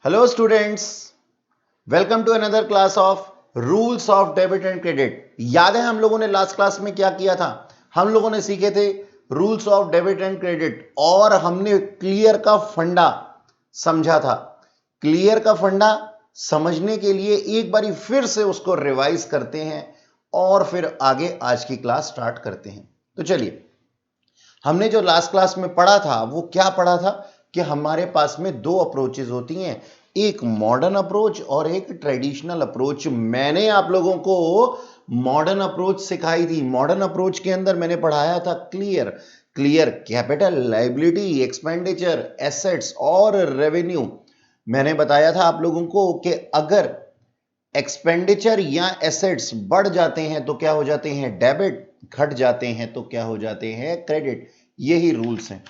Hello students, welcome to another class of rules of debit and credit. याद है हम लोगों ने लास्ट क्लास में क्या किया था? हम लोगों ने सीखे थे rules of debit and credit और हमने क्लियर का फंडा समझा था। क्लियर का फंडा समझने के लिए एक बारी फिर से उसको रिवाइज करते हैं और फिर आगे आज की क्लास स्टार्ट करते हैं। तो चलिए, हमने जो लास्ट क्लास में पढ़ा था वो क्या पढ़ा था कि हमारे पास में दो अप्रोचेस होती हैं, एक मॉडर्न अप्रोच और एक ट्रेडिशनल अप्रोच। मैंने आप लोगों को मॉडर्न अप्रोच सिखाई थी। मॉडर्न अप्रोच के अंदर मैंने पढ़ाया था clear capital, liability, expenditure, assets और रेवेन्यू। मैंने बताया था आप लोगों को कि अगर एक्सपेंडिचर या एसेट्स बढ़ जाते हैं तो क्या हो जाते हैं? डेबिट। घट जाते हैं तो क्या हो जाते हैं? क्रेडिट। यही रूल्स हैं।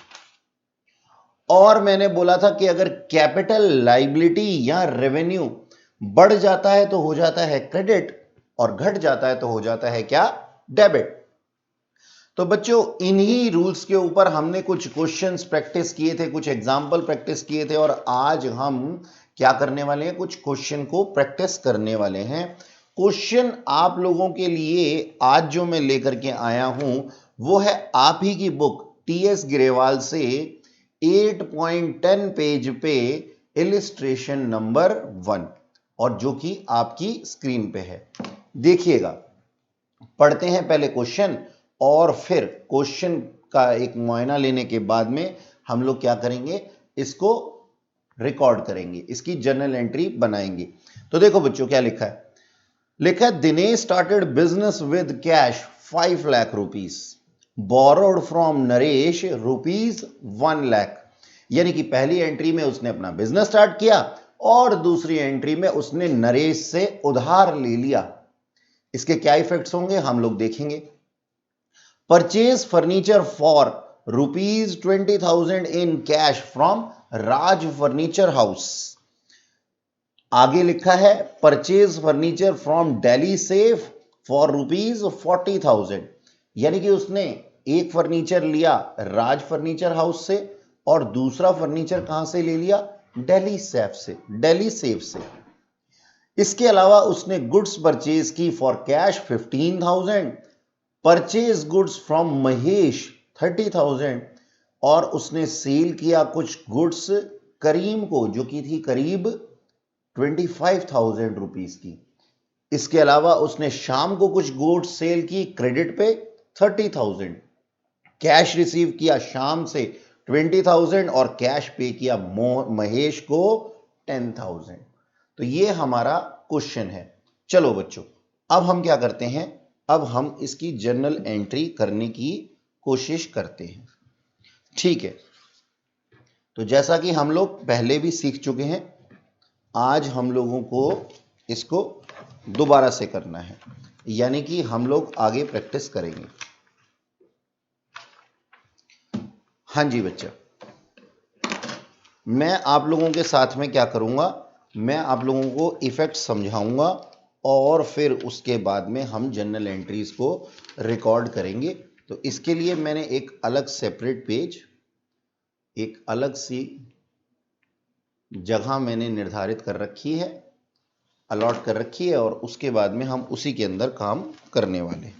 और मैंने बोला था कि अगर कैपिटल, लायबिलिटी या रेवेन्यू बढ़ जाता है तो हो जाता है क्रेडिट और घट जाता है तो हो जाता है क्या? डेबिट। तो बच्चों, इन्हीं रूल्स के ऊपर हमने कुछ क्वेश्चंस प्रैक्टिस किए थे, कुछ एग्जाम्पल प्रैक्टिस किए थे और आज हम क्या करने वाले हैं? कुछ क्वेश्चन को प्रैक्टिस करने वाले हैं। क्वेश्चन आप लोगों के लिए आज जो मैं लेकर के आया हूं वो है आप ही की बुक टीएस गिरेवाल से 8.10 पेज पे इलिस्ट्रेशन नंबर 1 और जो कि आपकी स्क्रीन पे है। देखिएगा, पढ़ते हैं पहले क्वेश्चन और फिर क्वेश्चन का एक मुआयना लेने के बाद में हम लोग क्या करेंगे? इसको रिकॉर्ड करेंगे, इसकी जर्नल एंट्री बनाएंगे। तो देखो बच्चों, क्या लिखा है? लिखा है Dinesh started business with cash 5 lakh rupees, borrowed from Naresh rupees 1 lakh. यानी कि पहली एंट्री में उसने अपना बिजनेस स्टार्ट किया और दूसरी एंट्री में उसने नरेश से उधार ले लिया। इसके क्या इफेक्ट्स होंगे हम लोग देखेंगे। Purchase furniture for ₹20,000 in cash from Raj furniture house. आगे लिखा है purchase furniture from Delhi safe for ₹40,000। यानी कि उसने एक फर्नीचर लिया राज फर्नीचर हाउस से और दूसरा फर्नीचर कहां से ले लिया? दिल्ली सेफ से। इसके अलावा उसने गुड्स परचेज की for cash 15,000, purchase goods from Mahesh 30,000 और उसने सेल किया कुछ गुड्स करीम को जो कि थी करीब 25,000 रुपीस की। इसके अलावा उसने शाम को कुछ गुड्स सेल की क्रेडिट पे 30,000, कैश रिसीव किया शाम से 20,000 और कैश पे किया महेश को 10,000। तो ये हमारा क्वेश्चन है। चलो बच्चों, अब हम क्या करते हैं? अब हम इसकी जर्नल एंट्री करने की कोशिश करते हैं। ठीक है, तो जैसा कि हम लोग पहले भी सीख चुके हैं, आज हम लोगों को इसको दोबारा से करना है, यानी कि हम लोग आगे प्रैक्टिस करेंगे। हाँ जी बच्चा, मैं आप लोगों के साथ में क्या करूंगा? मैं आप लोगों को इफेक्ट समझाऊंगा और फिर उसके बाद में हम जर्नल एंट्रीज को रिकॉर्ड करेंगे। तो इसके लिए मैंने एक अलग सेपरेट पेज, एक अलग सी जगह मैंने निर्धारित कर रखी है, अलॉट कर रखी है और उसके बाद में हम उसी के अंदर काम करने वाले हैं।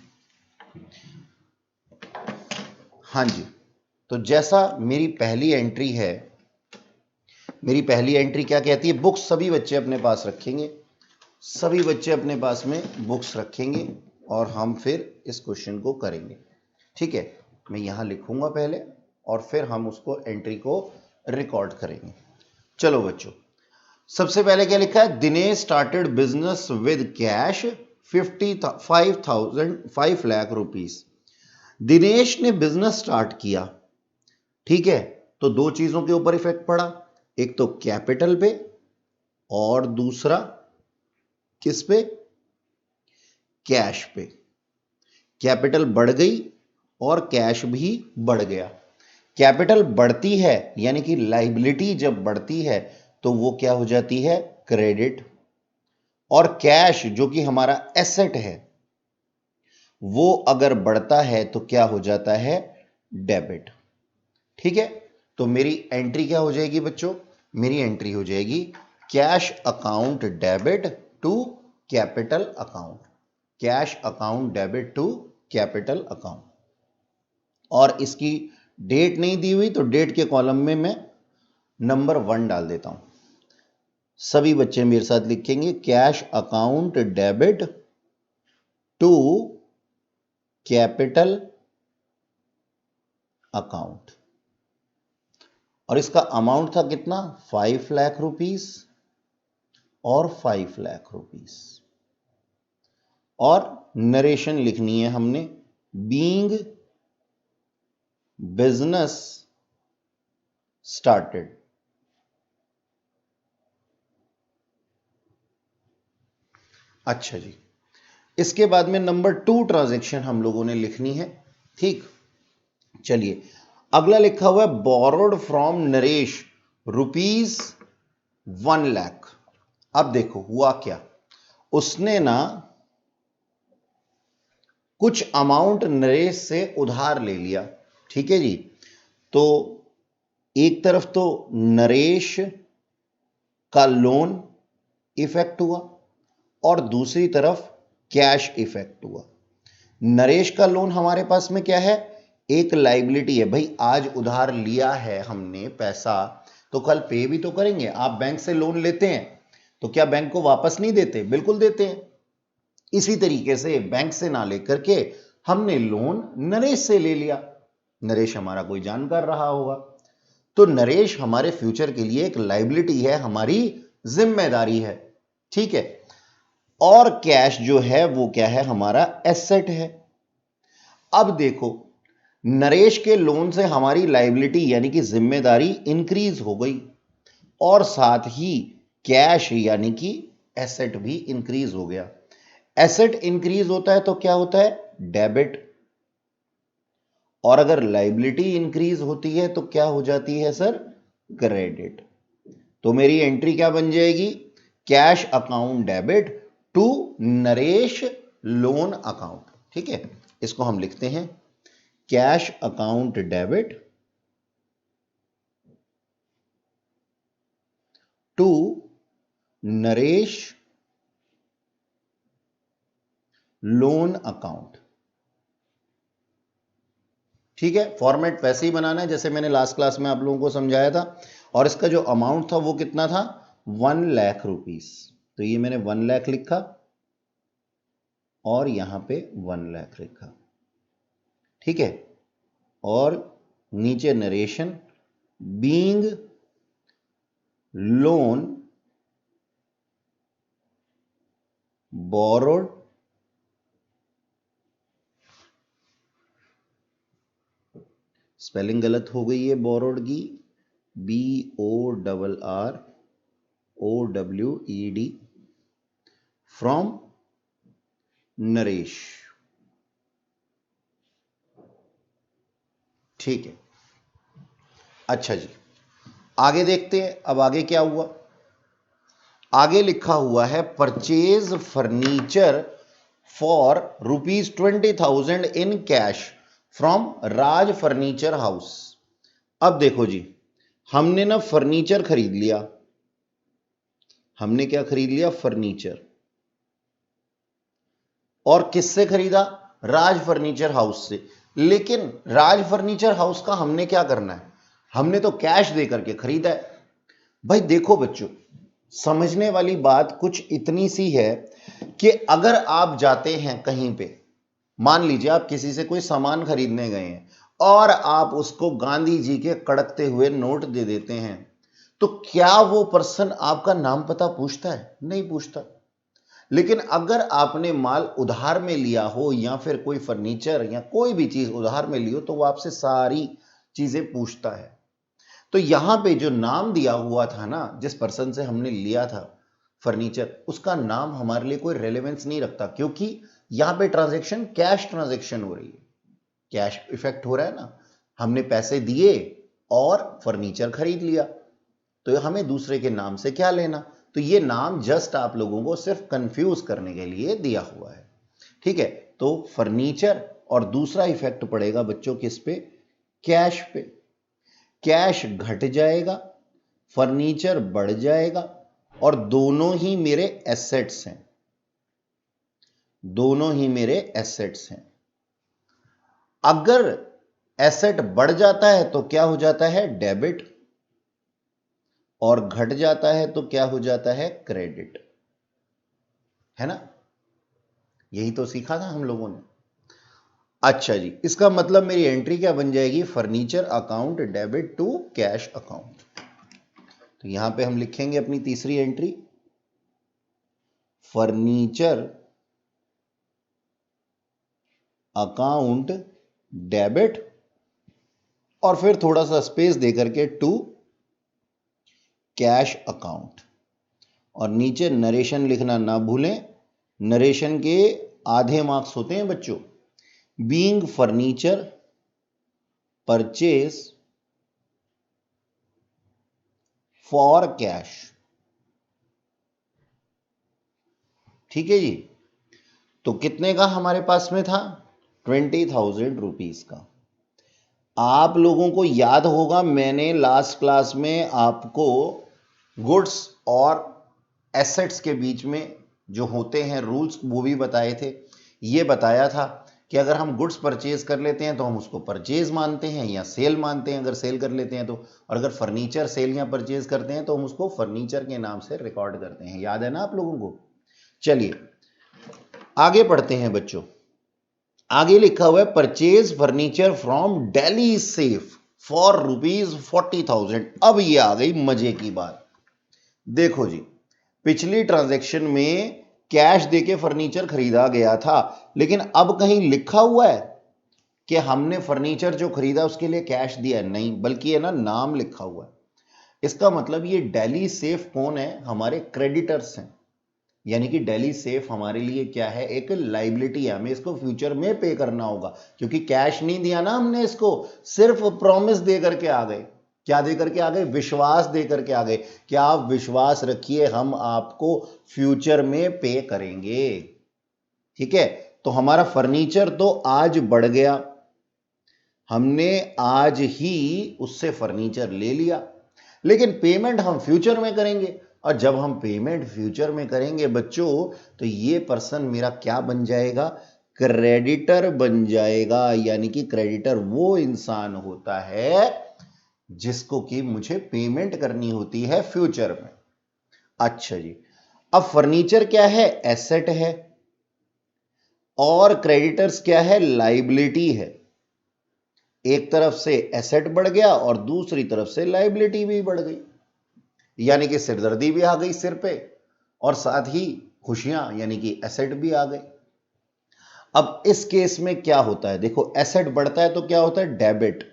हाँ जी, तो जैसा मेरी पहली एंट्री है, मेरी पहली एंट्री क्या कहती है? बुक्स सभी बच्चे अपने पास रखेंगे, सभी बच्चे अपने पास में बुक्स रखेंगे और हम फिर इस क्वेश्चन को करेंगे। ठीक है, मैं यहां लिखूंगा पहले और फिर हम उसको एंट्री को रिकॉर्ड करेंगे। चलो बच्चों, सबसे पहले क्या लिखा है? Dinesh started business with cash 5 lakh rupees. Dinesh ने बिजनेस स्टार्ट किया। ठीक है, तो दो चीजों के ऊपर इफेक्ट पड़ा, एक तो कैपिटल पे और दूसरा किस पे? कैश पे। कैपिटल बढ़ गई और कैश भी बढ़ गया। कैपिटल बढ़ती है यानी कि लायबिलिटी जब बढ़ती है तो वो क्या हो जाती है? क्रेडिट। और कैश जो कि हमारा एसेट है वो अगर बढ़ता है तो क्या हो जाता है? डेबिट। ठीक है, तो मेरी एंट्री क्या हो जाएगी बच्चों? मेरी एंट्री हो जाएगी cash account debit to capital account, cash account debit to capital account. और इसकी डेट नहीं दी हुई तो डेट के कॉलम में मैं नंबर 1 डाल देता हूं। सभी बच्चे मेरे साथ लिखेंगे cash account debit to capital account. और इसका अमाउंट था कितना, 5 लाख रुपीस और 5 लाख रुपीस। और नरेशन लिखनी है हमने, बीइंग बिजनेस स्टार्टेड। अच्छा जी, इसके बाद में नंबर 2 ट्रांजैक्शन हम लोगों ने लिखनी है। ठीक, चलिए अगला लिखा हुआ है बोरोड फ्रॉम नरेश ₹1 लाख। अब देखो हुआ क्या, उसने ना कुछ अमाउंट नरेश से उधार ले लिया। ठीक है जी, तो एक तरफ तो नरेश का लोन इफेक्ट हुआ और दूसरी तरफ कैश इफेक्ट हुआ। नरेश का लोन हमारे पास में क्या है, एक लाइबिलिटी है। भाई आज उधार लिया है हमने पैसा, तो कल पे भी तो करेंगे। आप बैंक से लोन लेते हैं तो क्या बैंक को वापस नहीं देते? बिल्कुल देते हैं। इसी तरीके से बैंक से ना लेकर के हमने लोन नरेश से ले लिया। नरेश हमारा कोई जानकार रहा होगा, तो नरेश हमारे फ्यूचर के लिए एक लाइबिलिटी है, हमारी जिम्मेदारी है। ठीक है, और कैश जो है वो क्या है, हमारा एसेट है। अब देखो नरेश के लोन से हमारी लाइबिलिटी यानी कि जिम्मेदारी इंक्रीज हो गई और साथ ही कैश यानी कि एसेट भी इंक्रीज हो गया। एसेट इंक्रीज होता है तो क्या होता है, डेबिट। और अगर लाइबिलिटी इंक्रीज होती है तो क्या हो जाती है सर, क्रेडिट। तो मेरी एंट्री क्या बन जाएगी, cash account debit to Naresh loan account. ठीक है, इसको हम लिखते हैं cash account debit to Naresh loan account. ठीक है, फॉर्मेट वैसे ही बनाना है जैसे मैंने लास्ट क्लास में आप लोगों को समझाया था। और इसका जो अमाउंट था वो कितना था, 1 लाख रुपीस। तो ये मैंने 1 लाख लिखा और यहां पे 1 लाख लिखा। ठीक है, और नीचे narration being loan borrowed spelling गलत हो गई है बोरोड की, BORROWED फ्रॉम नरेश। ठीक है, अच्छा जी आगे देखते हैं। अब आगे क्या हुआ, आगे लिखा हुआ है purchase furniture for ₹20,000 in cash from Raj furniture house. अब देखो जी, हमने ना फर्नीचर खरीद लिया। हमने क्या खरीद लिया, फर्नीचर। और किससे खरीदा, राज फर्नीचर हाउस से। लेकिन राज फर्नीचर हाउस का हमने क्या करना है, हमने तो कैश दे करके खरीदा है। भाई देखो बच्चों, समझने वाली बात कुछ इतनी सी है कि अगर आप जाते हैं कहीं पे, मान लीजिए आप किसी से कोई सामान खरीदने गए हैं और आप उसको गांधी जी के कड़कते हुए नोट दे देते हैं, तो क्या वो पर्सन आपका नाम पता पूछता है? नहीं पूछता। लेकिन अगर आपने माल उधार में लिया हो या फिर कोई फर्नीचर या कोई भी चीज उधार में ली हो तो वो आपसे सारी चीजें पूछता है। तो यहां पे जो नाम दिया हुआ था ना, जिस पर्सन से हमने लिया था फर्नीचर, उसका नाम हमारे लिए कोई रेलेवेंस नहीं रखता, क्योंकि यहां पे ट्रांजैक्शन कैश ट्रांजैक्शन हो रही है, कैश इफेक्ट हो रहा है ना। हमने पैसे दिए और फर्नीचर खरीद लिया, तो हमें दूसरे के नाम से क्या लेना। तो ये नाम जस्ट आप लोगों को सिर्फ कंफ्यूज करने के लिए दिया हुआ है। ठीक है, तो फर्नीचर और दूसरा इफेक्ट पड़ेगा बच्चों किस पे, कैश पे। कैश घट जाएगा, फर्नीचर बढ़ जाएगा और दोनों ही मेरे एसेट्स हैं, दोनों ही मेरे एसेट्स हैं। अगर एसेट बढ़ जाता है तो क्या हो जाता है, डेबिट, और घट जाता है तो क्या हो जाता है, क्रेडिट, है ना। यही तो सीखा था हम लोगों ने। अच्छा जी, इसका मतलब मेरी एंट्री क्या बन जाएगी, furniture account debit to cash account. तो यहां पे हम लिखेंगे अपनी तीसरी एंट्री, फर्नीचर अकाउंट डेबिट, और फिर थोड़ा सा स्पेस दे करके टू कैश अकाउंट, और नीचे नरेशन लिखना ना भूलें। नरेशन के आधे मार्क्स होते हैं बच्चों। Being furniture purchase for cash, ठीक है जी। तो कितने का हमारे पास में था, 20,000 रुपीज का। आप लोगों को याद होगा मैंने लास्ट क्लास में आपको गुड्स और एसेट्स के बीच में जो होते हैं रूल्स वो भी बताए थे। ये बताया था कि अगर हम गुड्स परचेज कर लेते हैं तो हम उसको परचेज मानते हैं या सेल मानते हैं, अगर सेल कर लेते हैं तो, और अगर फर्नीचर सेल या परचेज करते हैं तो हम उसको फर्नीचर के नाम से रिकॉर्ड करते हैं। याद है ना आप लोगों को। चलिए आगे पढ़ते हैं बच्चों। आगे लिखा हुआ है purchase furniture from Delhi safe for ₹40,000। अब ये आ गई मजे की बात। देखो जी, पिछली ट्रांजैक्शन में कैश देके फर्नीचर खरीदा गया था, लेकिन अब कहीं लिखा हुआ है कि हमने फर्नीचर जो खरीदा उसके लिए कैश दिया, नहीं, बल्कि है ना नाम लिखा हुआ है। इसका मतलब ये दिल्ली सेफ कौन है, हमारे क्रेडिटर्स हैं। यानी कि दिल्ली सेफ हमारे लिए क्या है, एक लाइबिलिटी है, हमें इसको फ्यूचर में पे करना होगा, क्योंकि कैश नहीं दिया ना हमने इसको, सिर्फ प्रॉमिस दे करके आ गए। क्या दे करके आ गए, विश्वास दे करके आ गए कि आप विश्वास रखिए हम आपको फ्यूचर में पे करेंगे, ठीक है। तो हमारा फर्नीचर तो आज बढ़ गया, हमने आज ही उससे फर्नीचर ले लिया, लेकिन पेमेंट हम फ्यूचर में करेंगे। और जब हम पेमेंट फ्यूचर में करेंगे बच्चों, तो ये पर्सन मेरा क्या बन जाएगा, क्रेडिटर बन जाएगा। यानी कि क्रेडिटर वो इंसान होता है जिसको कि मुझे पेमेंट करनी होती है फ्यूचर में। अच्छा जी, अब फर्नीचर क्या है, एसेट है, और क्रेडिटर्स क्या है, लाइबिलिटी है। एक तरफ से एसेट बढ़ गया और दूसरी तरफ से लाइबिलिटी भी बढ़ गई, यानी कि सिरदर्दी भी आ गई सिर पे, और साथ ही खुशियां यानी कि एसेट भी आ गए। अब इस केस में क्या होता है, देखो एसेट बढ़ता है तो क्या होता है, डेबिट,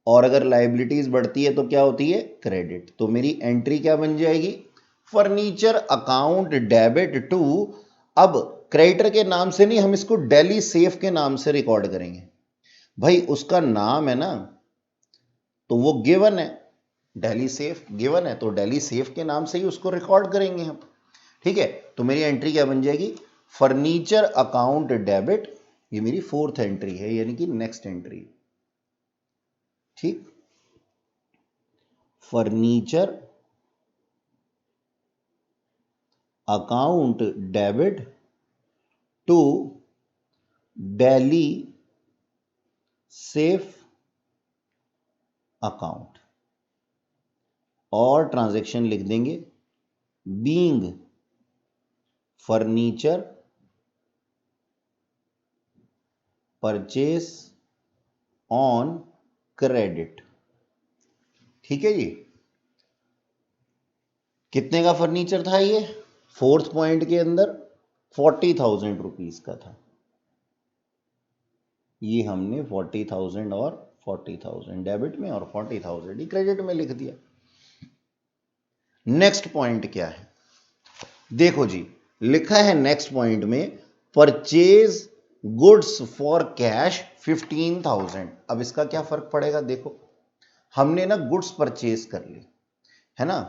और अगर लाइबिलिटीज बढ़ती है तो क्या होती है, क्रेडिट। तो मेरी एंट्री क्या बन जाएगी, फर्नीचर अकाउंट डेबिट टू, अब क्रेडिटर के नाम से नहीं, हम इसको दिल्ली सेफ के नाम से रिकॉर्ड करेंगे। भाई उसका नाम है ना, तो वो गिवन है, दिल्ली सेफ गिवन है, तो दिल्ली सेफ के नाम से ही उसको रिकॉर्ड करेंगे हम, ठीक है। तो मेरी एंट्री क्या बन जाएगी, फर्नीचर अकाउंट डेबिट, ये मेरी फोर्थ एंट्री है, यानी कि नेक्स्ट एंट्री, ठीक। Furniture account debit to Delhi safe account, और ट्रांजैक्शन लिख देंगे being furniture purchase on credit, ठीक है जी। कितने का फर्नीचर था ये, फोर्थ पॉइंट के अंदर 40,000 रुपीज का था। ये हमने 40,000 और 40,000 डेबिट में और 40,000 ही क्रेडिट में लिख दिया। नेक्स्ट पॉइंट क्या है, देखो जी, लिखा है नेक्स्ट पॉइंट में परचेज गुड्स फॉर कैश 15,000। अब इसका क्या फर्क पड़ेगा, देखो हमने ना गुड्स परचेज कर ली है ना।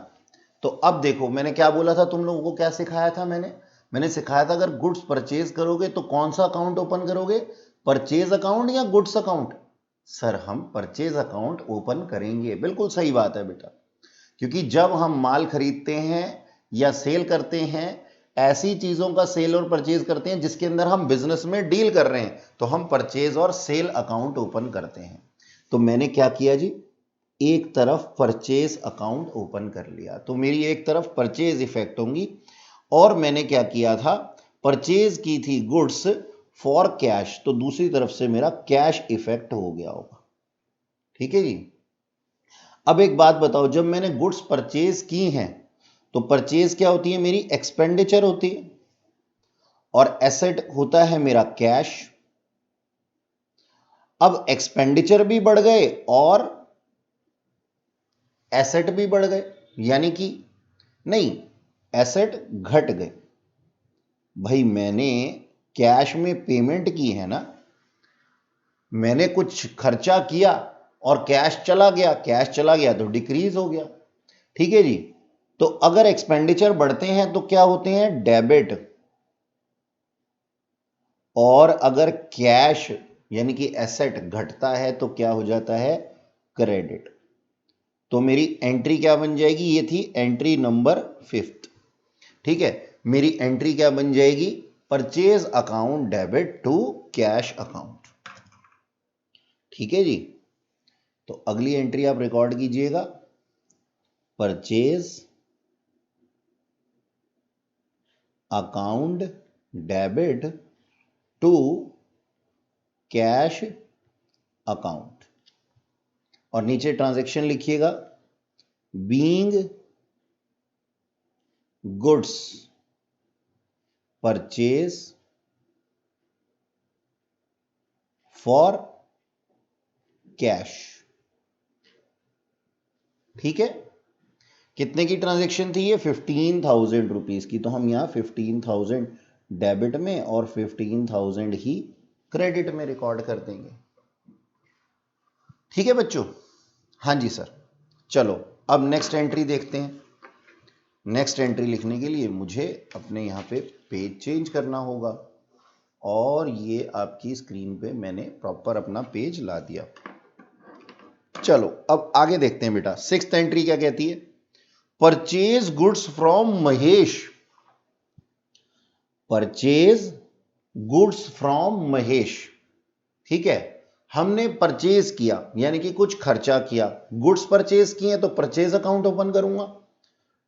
तो अब देखो मैंने क्या बोला था तुम लोगों को, क्या सिखाया था मैंने सिखाया था अगर गुड्स परचेज करोगे तो कौन सा अकाउंट ओपन करोगे, परचेज अकाउंट या गुड्स अकाउंट। सर हम परचेज अकाउंट ओपन करेंगे, बिल्कुल सही बात है बेटा, क्योंकि जब हम माल खरीदते हैं या सेल करते हैं, ऐसी चीजों का सेल और परचेज करते हैं जिसके अंदर हम बिजनेस में डील कर रहे हैं, तो हम परचेज और सेल अकाउंट ओपन करते हैं। तो मैंने क्या किया जी, एक तरफ परचेज अकाउंट ओपन कर लिया, तो मेरी एक तरफ परचेज इफेक्ट होंगी, और मैंने क्या किया था, परचेज की थी गुड्स फॉर कैश, तो दूसरी तरफ से मेरा कैश इफेक्ट हो गया होगा। ठीक है जी। अब एक बात बताओ, जब मैंने गुड्स परचेज की हैं तो परचेज क्या होती है, मेरी एक्सपेंडिचर होती है, और एसेट होता है मेरा कैश। अब एक्सपेंडिचर भी बढ़ गए और एसेट भी बढ़ गए, यानी कि नहीं, एसेट घट गए। भाई मैंने कैश में पेमेंट की है ना, मैंने कुछ खर्चा किया और कैश चला गया, कैश चला गया तो डिक्रीज हो गया। ठीक है जी। तो अगर एक्सपेंडिचर बढ़ते हैं तो क्या होते हैं, डेबिट, और अगर कैश यानी कि एसेट घटता है तो क्या हो जाता है, क्रेडिट। तो मेरी एंट्री क्या बन जाएगी, ये थी एंट्री नंबर 5। ठीक है, मेरी एंट्री क्या बन जाएगी, purchase account debit to cash account. ठीक है जी। तो अगली एंट्री आप रिकॉर्ड कीजिएगा, purchase account debit to cash account, और नीचे ट्रांजैक्शन लिखिएगा, being goods purchase for cash. ठीक है, कितने की ट्रांजैक्शन थी ये, 15,000 रुपीज की, तो हम यहां 15,000 डेबिट में और 15,000 ही क्रेडिट में रिकॉर्ड कर देंगे। ठीक है बच्चों, हाँ जी सर। चलो अब नेक्स्ट एंट्री देखते हैं। नेक्स्ट एंट्री लिखने के लिए मुझे अपने यहाँ पे पेज चेंज करना होगा, और ये आपकी स्क्रीन पे मैंने प्रॉपर अपना पेज ला दिया। चलो अब आगे देखते हैं बेटा, सिक्स्थ एंट्री क्या कहती है, purchase goods from Mahesh. Purchase goods from Mahesh. ठीक है, हमने परचेज किया यानी कि कुछ खर्चा किया, गुड्स परचेज किए तो परचेज अकाउंट ओपन करूंगा।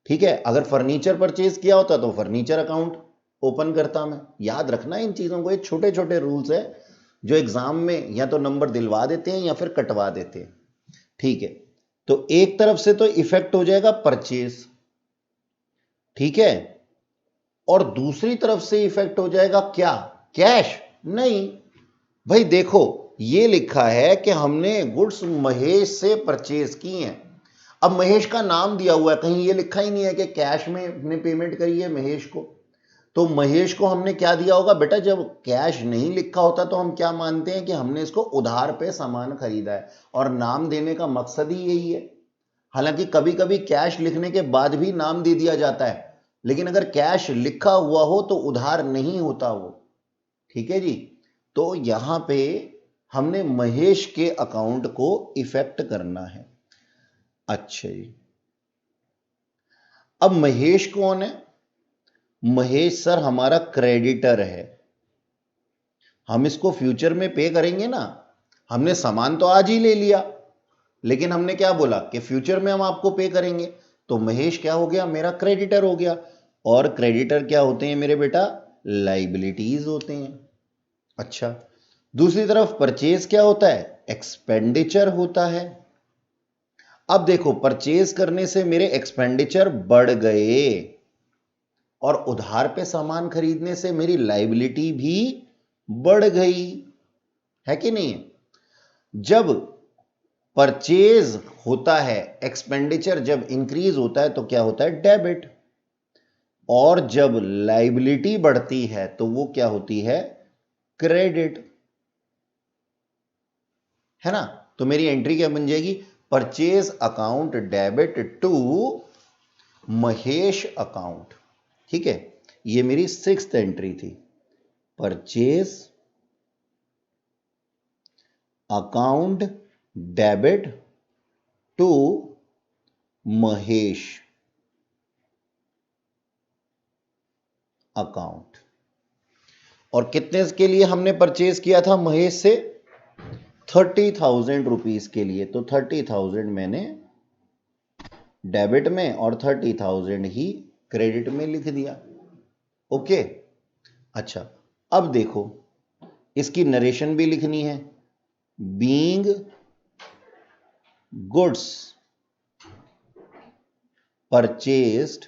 ठीक है, अगर फर्नीचर परचेज किया होता तो फर्नीचर अकाउंट ओपन करता मैं। याद रखना इन चीजों को, ये छोटे छोटे रूल्स है जो एग्जाम में या तो नंबर दिलवा देते हैं या फिर कटवा देते हैं। ठीक है, तो एक तरफ से तो इफेक्ट हो जाएगा परचेज, ठीक है, और दूसरी तरफ से इफेक्ट हो जाएगा क्या, कैश। नहीं भाई देखो, ये लिखा है कि हमने गुड्स महेश से परचेज की हैं। अब महेश का नाम दिया हुआ है, कहीं ये लिखा ही नहीं है कि कैश में हमने पेमेंट करी है महेश को। तो महेश को हमने क्या दिया होगा बेटा, जब कैश नहीं लिखा होता तो हम क्या मानते हैं कि हमने इसको उधार पे सामान खरीदा है, और नाम देने का मकसद ही यही है। हालांकि कभी कभी कैश लिखने के बाद भी नाम दे दिया जाता है, लेकिन अगर कैश लिखा हुआ हो तो उधार नहीं होता वो। ठीक है जी। तो यहां पे हमने महेश के अकाउंट को इफेक्ट करना है। अच्छा जी, अब महेश कौन है, महेश सर हमारा क्रेडिटर है। हम इसको फ्यूचर में पे करेंगे ना, हमने सामान तो आज ही ले लिया, लेकिन हमने क्या बोला कि फ्यूचर में हम आपको पे करेंगे, तो महेश क्या हो गया, मेरा क्रेडिटर हो गया। और क्रेडिटर क्या होते हैं मेरे बेटा, लाइबिलिटीज होते हैं। अच्छा, दूसरी तरफ परचेज क्या होता है, एक्सपेंडिचर होता है। अब देखो, परचेज करने से मेरे एक्सपेंडिचर बढ़ गए, और उधार पे सामान खरीदने से मेरी लाइबिलिटी भी बढ़ गई, है कि नहीं। जब परचेज होता है, एक्सपेंडिचर जब इंक्रीज होता है तो क्या होता है, डेबिट, और जब लाइबिलिटी बढ़ती है तो वो क्या होती है, क्रेडिट, है ना। तो मेरी एंट्री क्या बन जाएगी, purchase account debit to Mahesh account. ठीक है, ये मेरी सिक्स्थ एंट्री थी, purchase account debit to Mahesh account. और कितने के लिए हमने परचेज किया था महेश से? 30,000 रुपीज के लिए। तो 30,000 मैंने डेबिट में और 30,000 ही क्रेडिट में लिख दिया। ओके। अच्छा, अब देखो इसकी नरेशन भी लिखनी है। Being goods purchased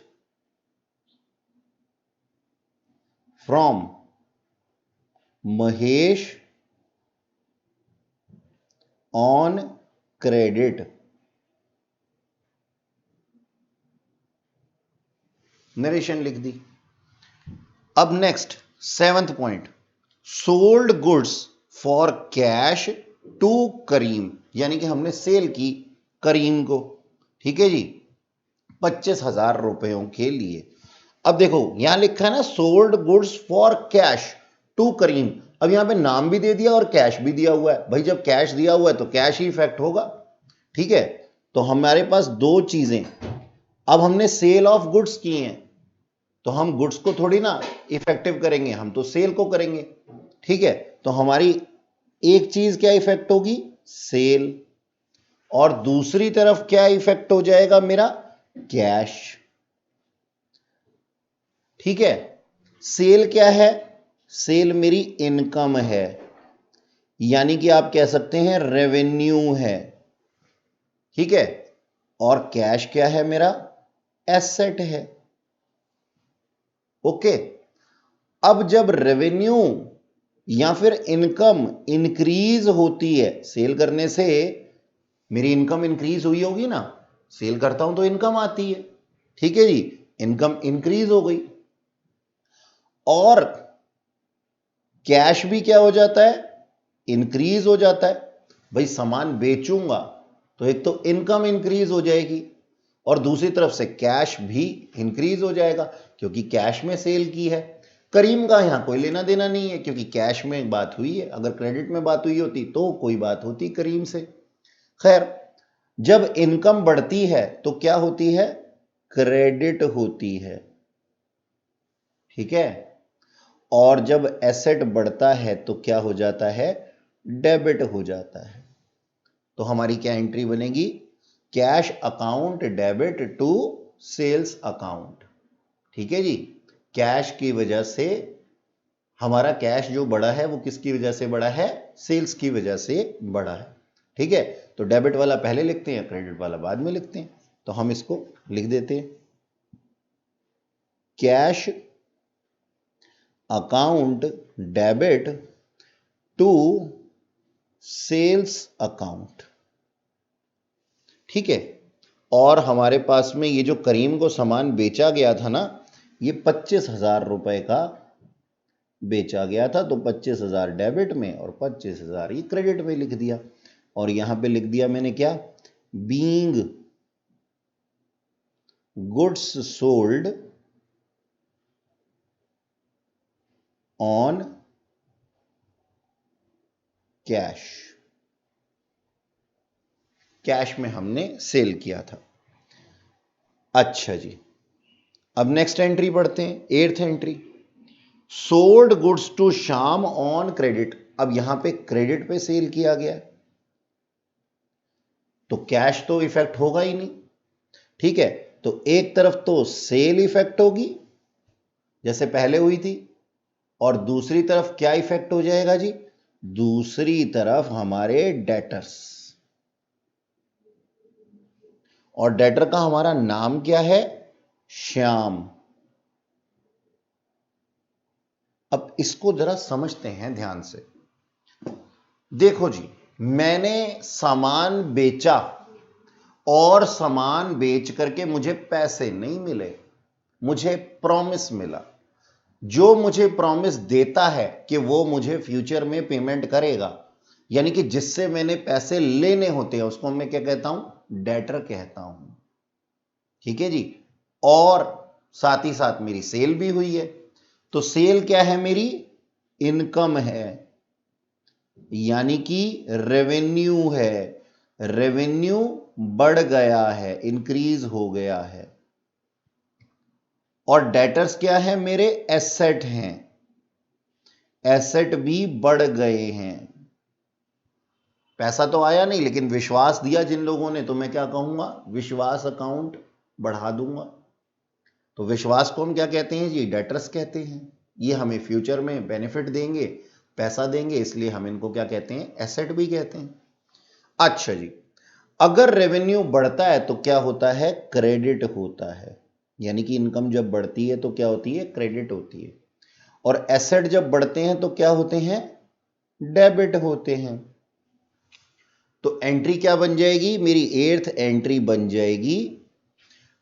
from Mahesh on credit. Narration लिख दी। अब next 7th point, sold goods for cash to Karim, यानी कि हमने सेल की करीम को, ठीक है जी, 25,000 रुपयों के लिए। अब देखो यहां लिखा है ना sold goods for cash to Karim. अब यहां पे नाम भी दे दिया और कैश भी दिया हुआ है। भाई जब कैश दिया हुआ है तो कैश ही इफेक्ट होगा, ठीक है। तो हमारे पास दो चीजें, अब हमने सेल ऑफ गुड्स की हैं तो हम गुड्स को थोड़ी ना इफेक्टिव करेंगे, हम तो सेल को करेंगे, ठीक है। तो हमारी एक चीज क्या इफेक्ट होगी? सेल। और दूसरी तरफ क्या इफेक्ट हो जाएगा मेरा? कैश, ठीक है। सेल क्या है? सेल मेरी इनकम है, यानी कि आप कह सकते हैं रेवेन्यू है, ठीक है। और कैश क्या है मेरा? एसेट है। ओके। अब जब रेवेन्यू या फिर इनकम इंक्रीज होती है, सेल करने से मेरी इनकम इंक्रीज हुई होगी ना, सेल करता हूं तो इनकम आती है, ठीक है जी, इनकम इंक्रीज हो गई। और कैश भी क्या हो जाता है? इंक्रीज हो जाता है। भाई सामान बेचूंगा तो एक तो इनकम इंक्रीज हो जाएगी और दूसरी तरफ से कैश भी इंक्रीज हो जाएगा, क्योंकि कैश में सेल की है। करीम का यहां कोई लेना देना नहीं है, क्योंकि कैश में बात हुई है। अगर क्रेडिट में बात हुई होती तो कोई बात होती करीम से। खैर, जब इनकम बढ़ती है तो क्या होती है? क्रेडिट होती है, ठीक है। और जब एसेट बढ़ता है तो क्या हो जाता है? डेबिट हो जाता है। तो हमारी क्या एंट्री बनेगी? Cash account debit to sales account, ठीक है जी। कैश की वजह से हमारा कैश जो बढ़ा है वो किसकी वजह से बढ़ा है? सेल्स की वजह से बढ़ा है, ठीक है। तो डेबिट वाला पहले लिखते हैं, क्रेडिट वाला बाद में लिखते हैं। तो हम इसको लिख देते हैं, cash account debit to sales account, ठीक है। और हमारे पास में ये जो करीम को सामान बेचा गया था ना, ये 25,000 रुपए का बेचा गया था। तो 25,000 डेबिट में और 25,000 ये क्रेडिट में लिख दिया। और यहां पे लिख दिया मैंने क्या? Being goods sold on cash, cash में हमने सेल किया था। अच्छा जी, अब नेक्स्ट एंट्री पढ़ते हैं, 8th entry, sold goods to Shyam on credit. अब यहां पे क्रेडिट पे सेल किया गया तो कैश तो इफेक्ट होगा ही नहीं, ठीक है। तो एक तरफ तो सेल इफेक्ट होगी जैसे पहले हुई थी, और दूसरी तरफ क्या इफेक्ट हो जाएगा जी? दूसरी तरफ हमारे डेटर्स। और डेटर का हमारा नाम क्या है? श्याम। अब इसको जरा समझते हैं ध्यान से। देखो जी, मैंने सामान बेचा और सामान बेच करके मुझे पैसे नहीं मिले, मुझे प्रॉमिस मिला। जो मुझे प्रॉमिस देता है कि वो मुझे फ्यूचर में पेमेंट करेगा, यानी कि जिससे मैंने पैसे लेने होते हैं, उसको मैं क्या कहता हूं? डेटर कहता हूं, ठीक है जी। और साथ ही साथ मेरी सेल भी हुई है। तो सेल क्या है मेरी? इनकम है, यानी कि रेवेन्यू है। रेवेन्यू बढ़ गया है, इंक्रीज हो गया है। और डेटर्स क्या है मेरे, एसेट हैं, एसेट भी बढ़ गए हैं। पैसा तो आया नहीं लेकिन विश्वास दिया जिन लोगों ने, तो मैं क्या कहूंगा, विश्वास अकाउंट बढ़ा दूंगा। तो विश्वास को हम क्या कहते हैं जी, डेटर्स कहते हैं। ये हमें फ्यूचर में बेनिफिट देंगे, पैसा देंगे, इसलिए हम इनको क्या कहते हैं, एसेट भी कहते हैं। अच्छा जी, अगर रेवेन्यू बढ़ता है तो क्या होता है, क्रेडिट होता है। यानी कि इनकम जब बढ़ती है तो क्या होती है, क्रेडिट होती है। और एसेट जब बढ़ते हैं तो क्या होते हैं, डेबिट होते हैं। तो एंट्री क्या बन जाएगी मेरी, 8th एंट्री बन जाएगी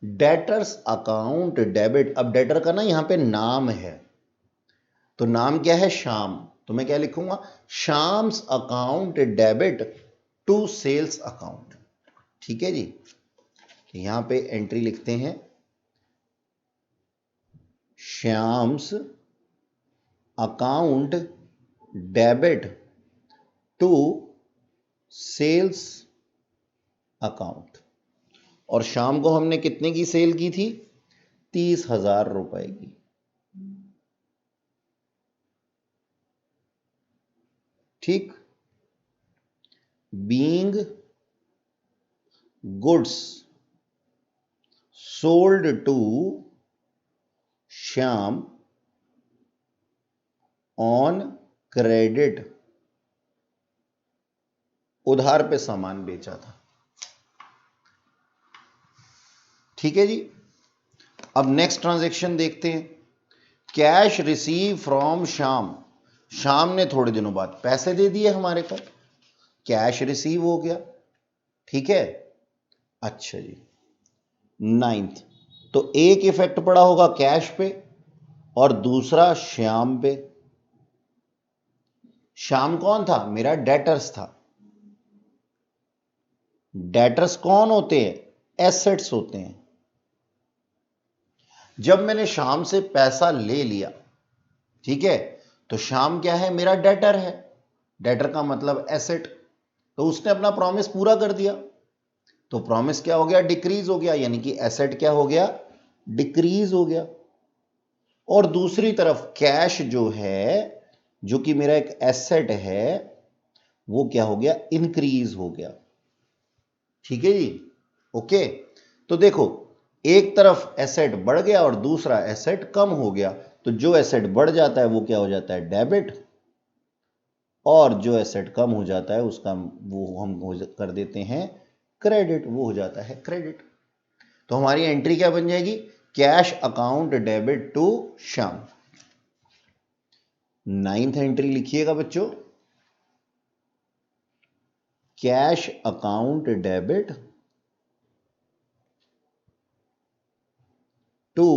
डेटर्स अकाउंट डेबिट। अब डेटर का ना यहां पे नाम है, तो नाम क्या है, श्याम। तो मैं क्या लिखूंगा, Shyam's account debit to sales account. ठीक है जी, यहां पे एंट्री लिखते हैं, Shyam's account debit to sales account. और शाम को हमने कितने की सेल की थी, 30,000 रुपए की। ठीक, being goods sold to Shyam on credit, उधार पे सामान बेचा था। ठीक है जी, अब नेक्स्ट ट्रांजैक्शन देखते हैं, cash receive from Shyam. Shyam ने थोड़े दिनों बाद पैसे दे दिए हमारे को, कैश रिसीव हो गया। ठीक है, अच्छा जी, 9th, तो एक इफेक्ट पड़ा होगा कैश पे और दूसरा श्याम पे। श्याम कौन था, मेरा डेटर्स था। डेटर्स कौन होते हैं, एसेट्स होते हैं। जब मैंने श्याम से पैसा ले लिया, ठीक है, तो श्याम क्या है, मेरा डेटर है। डेटर का मतलब एसेट। तो उसने अपना प्रॉमिस पूरा कर दिया, तो प्रॉमिस क्या हो गया, डिक्रीज हो गया, यानी कि एसेट क्या हो गया, डिक्रीज हो गया। और दूसरी तरफ कैश जो है, जो कि मेरा एक एसेट है, वो क्या हो गया, इंक्रीज हो गया। ठीक है जी, ओके। तो देखो, एक तरफ एसेट बढ़ गया और दूसरा एसेट कम हो गया। तो जो एसेट बढ़ जाता है वो क्या हो जाता है, डेबिट, और जो एसेट कम हो जाता है उसका वो हम कर देते हैं क्रेडिट, वो हो जाता है क्रेडिट। तो हमारी एंट्री क्या बन जाएगी, cash account debit to Shyam. 9th entry लिखिएगा बच्चों, cash account debit to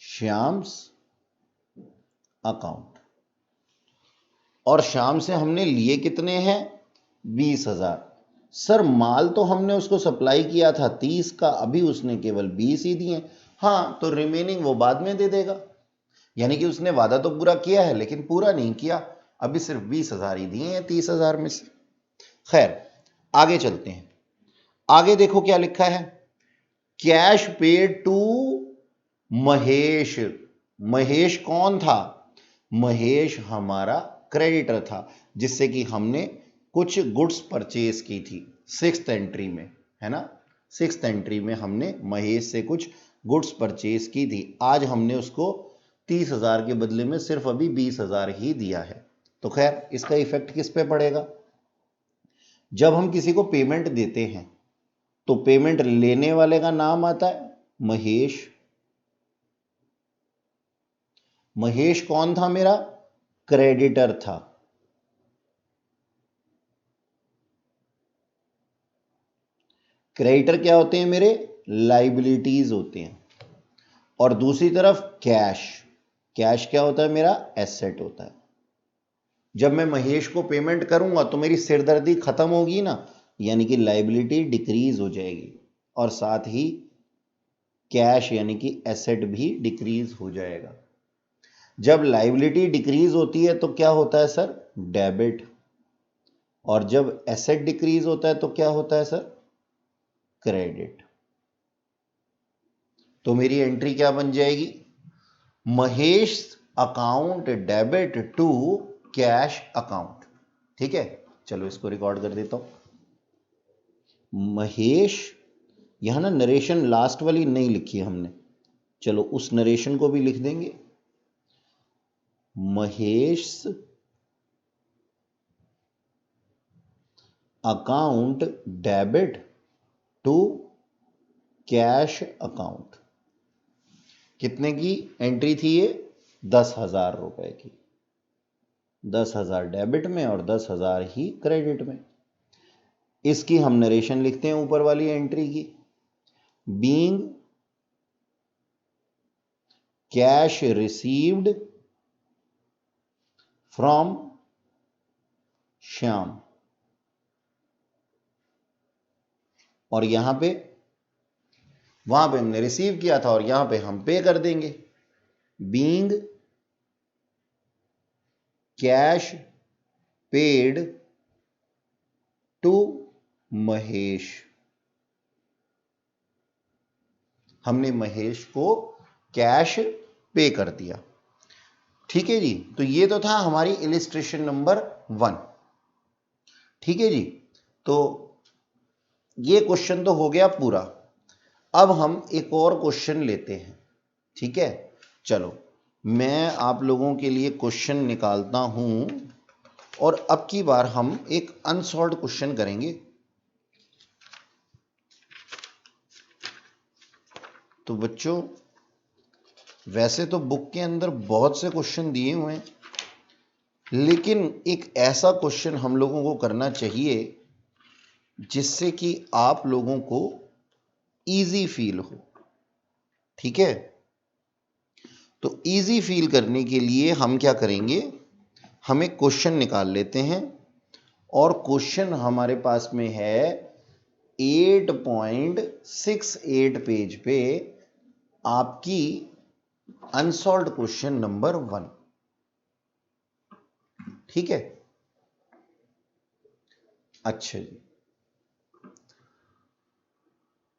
Shyam's account. और श्याम से हमने लिए कितने हैं, 20,000। सर माल तो हमने उसको सप्लाई किया था 30 का, अभी उसने केवल 20 ही दिए। हाँ, तो रिमेनिंग वो बाद में दे देगा। यानी कि उसने वादा तो पूरा किया है लेकिन पूरा नहीं किया, अभी सिर्फ 20,000 ही दिए हैं 30,000 में से। खैर, आगे चलते हैं। आगे देखो क्या लिखा है, cash paid to Mahesh. Mahesh कौन था, महेश हमारा क्रेडिटर था, जिससे कि हमने कुछ गुड्स परचेज की थी 6th एंट्री में, है ना। 6th एंट्री में हमने महेश से कुछ गुड्स परचेज की थी। आज हमने उसको 30,000 के बदले में सिर्फ अभी 20,000 ही दिया है। तो खैर, इसका इफेक्ट किस पे पड़ेगा, जब हम किसी को पेमेंट देते हैं तो पेमेंट लेने वाले का नाम आता है महेश। महेश कौन था, मेरा क्रेडिटर था। क्रेडिटर क्या होते हैं मेरे, लाइबिलिटीज होते हैं। और दूसरी तरफ कैश, कैश क्या होता है मेरा, एसेट होता है। जब मैं महेश को पेमेंट करूंगा तो मेरी सिरदर्दी खत्म होगी ना, यानी कि लाइबिलिटी डिक्रीज हो जाएगी, और साथ ही कैश यानी कि एसेट भी डिक्रीज हो जाएगा। जब लाइबिलिटी डिक्रीज होती है तो क्या होता है सर, डेबिट। और जब एसेट डिक्रीज होता है तो क्या होता है सर? क्रेडिट। तो मेरी एंट्री क्या बन जाएगी? Mahesh account debit to cash account. ठीक है, चलो इसको रिकॉर्ड कर देता हूं। महेश, यहां ना नरेशन लास्ट वाली नहीं लिखी है हमने, चलो उस नरेशन को भी लिख देंगे। Mahesh account debit to cash account. कितने की एंट्री थी ये? 10,000 रुपए की। 10,000 डेबिट में और 10,000 ही क्रेडिट में। इसकी हम नरेशन लिखते हैं ऊपर वाली एंट्री की। Being cash received from Shyam, और यहां पे वहां पे हमने रिसीव किया था और यहां पे हम पे कर देंगे। Being cash paid to Mahesh, हमने महेश को कैश पे कर दिया। ठीक है जी, तो ये तो था हमारी इलिस्ट्रेशन नंबर 1। ठीक है जी, तो ये क्वेश्चन तो हो गया पूरा। अब हम एक और क्वेश्चन लेते हैं। ठीक है, चलो मैं आप लोगों के लिए क्वेश्चन निकालता हूं और अब की बार हम एक अनसॉल्व्ड क्वेश्चन करेंगे। तो बच्चों, वैसे तो बुक के अंदर बहुत से क्वेश्चन दिए हुए हैं, लेकिन एक ऐसा क्वेश्चन हम लोगों को करना चाहिए जिससे कि आप लोगों को इजी फील हो। ठीक है, तो इजी फील करने के लिए हम क्या करेंगे, हम एक क्वेश्चन निकाल लेते हैं। और क्वेश्चन हमारे पास में है 8.68 पेज पे, आपकी अनसॉल्व्ड क्वेश्चन नंबर 1। ठीक है, अच्छा जी,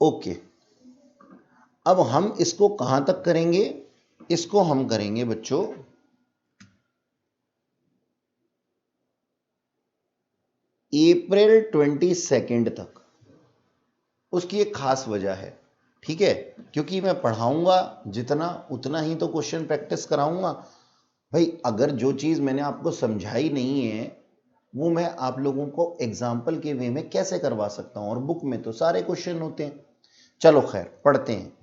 ओके। अब हम इसको कहां तक करेंगे? इसको हम करेंगे बच्चों अप्रैल 22 तक। उसकी एक खास वजह है। ठीक है, क्योंकि मैं पढ़ाऊंगा जितना उतना ही तो क्वेश्चन प्रैक्टिस कराऊंगा। भाई अगर जो चीज मैंने आपको समझाई नहीं है वो मैं आप लोगों को एग्जाम्पल के वे में कैसे करवा सकता हूं, और बुक में तो सारे क्वेश्चन होते हैं। चलो खैर पढ़ते हैं।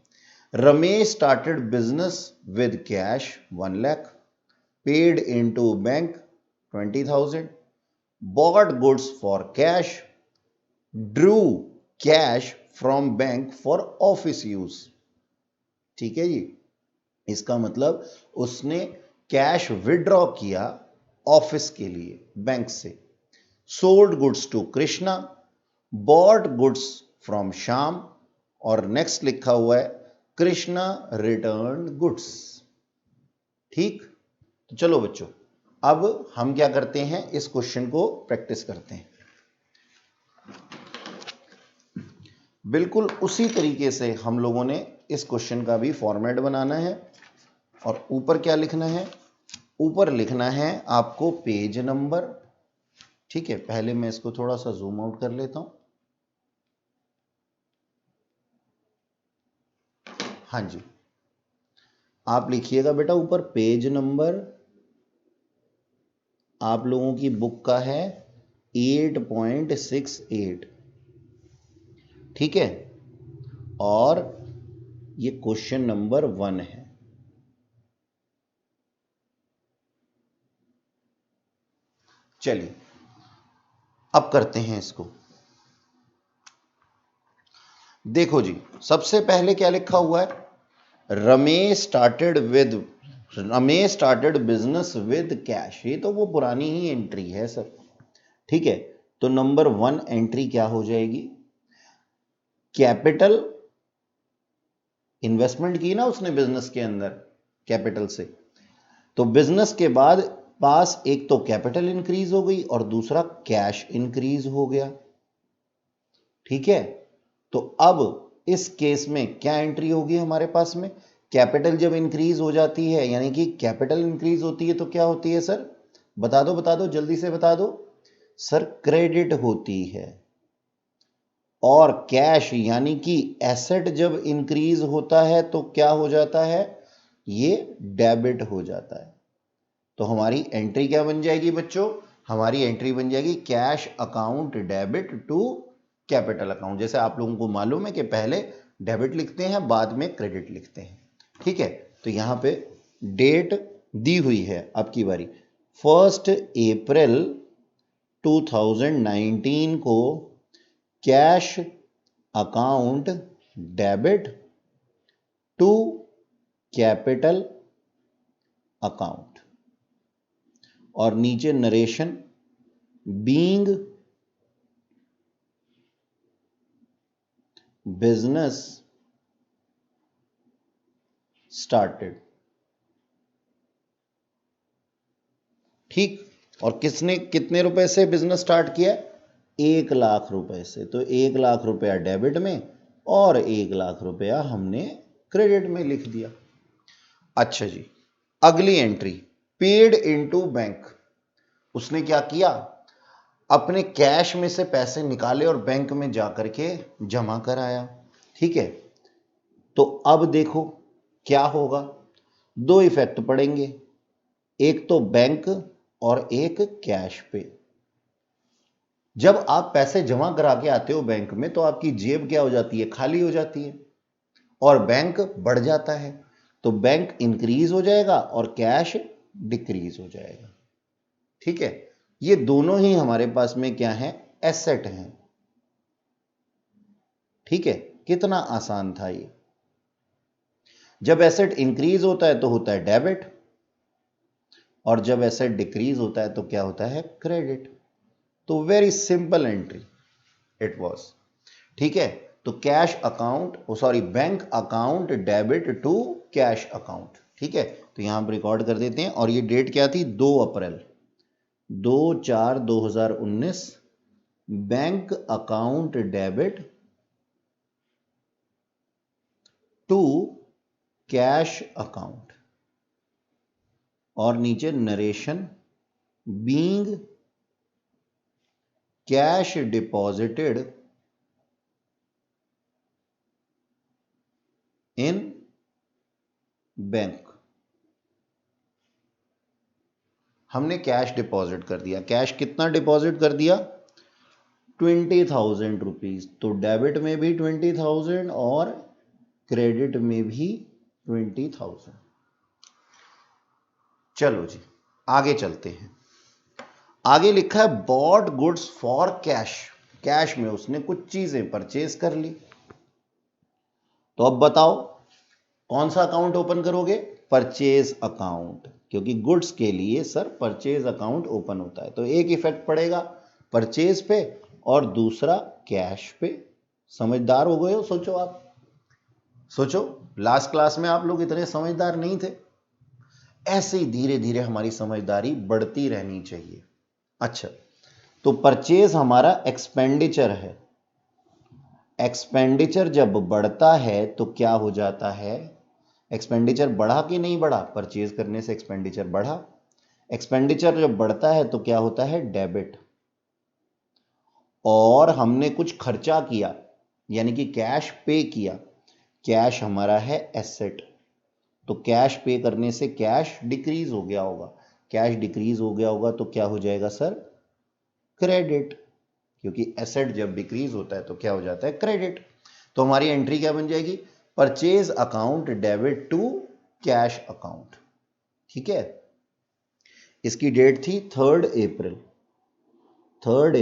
Ramesh started business with cash 1 lakh, paid into bank 20,000, bought goods for cash, drew cash from bank for office use। ठीक है जी, इसका मतलब उसने कैश विड्रॉ किया ऑफिस के लिए बैंक से। Sold goods to Krishna, bought goods from Shyam, और नेक्स्ट लिखा हुआ है कृष्णा रिटर्न गुड्स। ठीक, तो चलो बच्चों, अब हम क्या करते हैं, इस क्वेश्चन को प्रैक्टिस करते हैं। बिल्कुल उसी तरीके से हम लोगों ने इस क्वेश्चन का भी फॉर्मेट बनाना है। और ऊपर क्या लिखना है? ऊपर लिखना है आपको पेज नंबर। ठीक है, पहले मैं इसको थोड़ा सा जूम आउट कर लेता हूं। हाँ जी, आप लिखिएगा बेटा ऊपर पेज नंबर। आप लोगों की बुक का है 8.68। ठीक है, और ये क्वेश्चन नंबर 1 है। चलिए अब करते हैं इसको। देखो जी, सबसे पहले क्या लिखा हुआ है? Ramesh started business with cash. ये तो वो पुरानी ही एंट्री है सर। ठीक है, तो नंबर 1 एंट्री क्या हो जाएगी? कैपिटल इन्वेस्टमेंट की ना उसने बिजनेस के अंदर कैपिटल से, तो बिजनेस के बाद पास एक तो कैपिटल इंक्रीज हो गई और दूसरा कैश इंक्रीज हो गया। ठीक है, तो अब इस केस में क्या एंट्री होगी हमारे पास में? कैपिटल जब इंक्रीज हो जाती है, यानी कि कैपिटल इंक्रीज होती है तो क्या होती है सर? बता दो जल्दी से बता दो सर। क्रेडिट होती है। और कैश यानी कि एसेट जब इंक्रीज होता है तो क्या हो जाता है? ये डेबिट हो जाता है। तो हमारी एंट्री क्या बन जाएगी बच्चों? हमारी एंट्री बन जाएगी cash account debit to capital account. जैसे आप लोगों को मालूम है कि पहले डेबिट लिखते हैं, बाद में क्रेडिट लिखते हैं। ठीक है, तो यहां पे डेट दी हुई है अब की बारी 1 अप्रैल 2019 को cash account debit to capital account, और नीचे नरेशन बीइंग बिजनेस स्टार्टेड। ठीक, और किसने कितने रुपए से बिजनेस स्टार्ट किया? 1,00,000 रुपए से। तो 1,00,000 रुपया डेबिट में और 1,00,000 रुपया हमने क्रेडिट में लिख दिया। अच्छा जी, अगली एंट्री पेड इनटू बैंक। उसने क्या किया? अपने कैश में से पैसे निकाले और बैंक में जाकर के जमा कराया। ठीक है, तो अब देखो क्या होगा। दो इफेक्ट पड़ेंगे, एक तो बैंक और एक कैश पे। जब आप पैसे जमा करा के आते हो बैंक में तो आपकी जेब क्या हो जाती है? खाली हो जाती है, और बैंक बढ़ जाता है। तो बैंक इंक्रीज हो जाएगा और कैश डिक्रीज हो जाएगा। ठीक है, ये दोनों ही हमारे पास में क्या है? एसेट हैं। ठीक है, कितना आसान था ये। जब एसेट इंक्रीज होता है तो होता है डेबिट, और जब एसेट डिक्रीज होता है तो क्या होता है? क्रेडिट। तो very simple entry it was. ठीक है, तो cash account, sorry, bank account debit to cash account. ठीक है, तो यहां पर रिकॉर्ड कर देते हैं। और ये डेट क्या थी? 2 April 2/4/2019। Bank account debit to cash account, और नीचे narration being cash deposited in bank. हमने कैश डिपॉजिट कर दिया। कैश कितना डिपॉजिट कर दिया? 20,000 रुपीज। तो डेबिट में भी 20,000 और क्रेडिट में भी 20,000। चलो जी, आगे चलते हैं। आगे लिखा है bought goods for cash. Cash में उसने कुछ चीजें परचेज कर ली। तो अब बताओ कौन सा अकाउंट ओपन करोगे? परचेज अकाउंट, क्योंकि गुड्स के लिए सर परचेज अकाउंट ओपन होता है। तो एक इफेक्ट पड़ेगा परचेज पे और दूसरा कैश पे। समझदार हो गए हो? सोचो, आप सोचो, लास्ट क्लास में आप लोग इतने समझदार नहीं थे। ऐसे ही धीरे धीरे हमारी समझदारी बढ़ती रहनी चाहिए। अच्छा, तो परचेज हमारा एक्सपेंडिचर है। एक्सपेंडिचर जब बढ़ता है तो क्या हो जाता है? एक्सपेंडिचर बढ़ा कि नहीं बढ़ा? परचेज करने से एक्सपेंडिचर बढ़ा। एक्सपेंडिचर जब बढ़ता है तो क्या होता है? डेबिट। और हमने कुछ खर्चा किया, यानी कि कैश पे किया। कैश हमारा है एसेट, तो कैश पे करने से कैश डिक्रीज हो गया होगा। कैश डिक्रीज हो गया होगा तो क्या हो जाएगा सर? क्रेडिट, क्योंकि एसेट जब डिक्रीज होता है तो क्या हो जाता है? क्रेडिट। तो हमारी एंट्री क्या बन जाएगी? Purchase account debit to cash account. ठीक है, इसकी डेट थी 3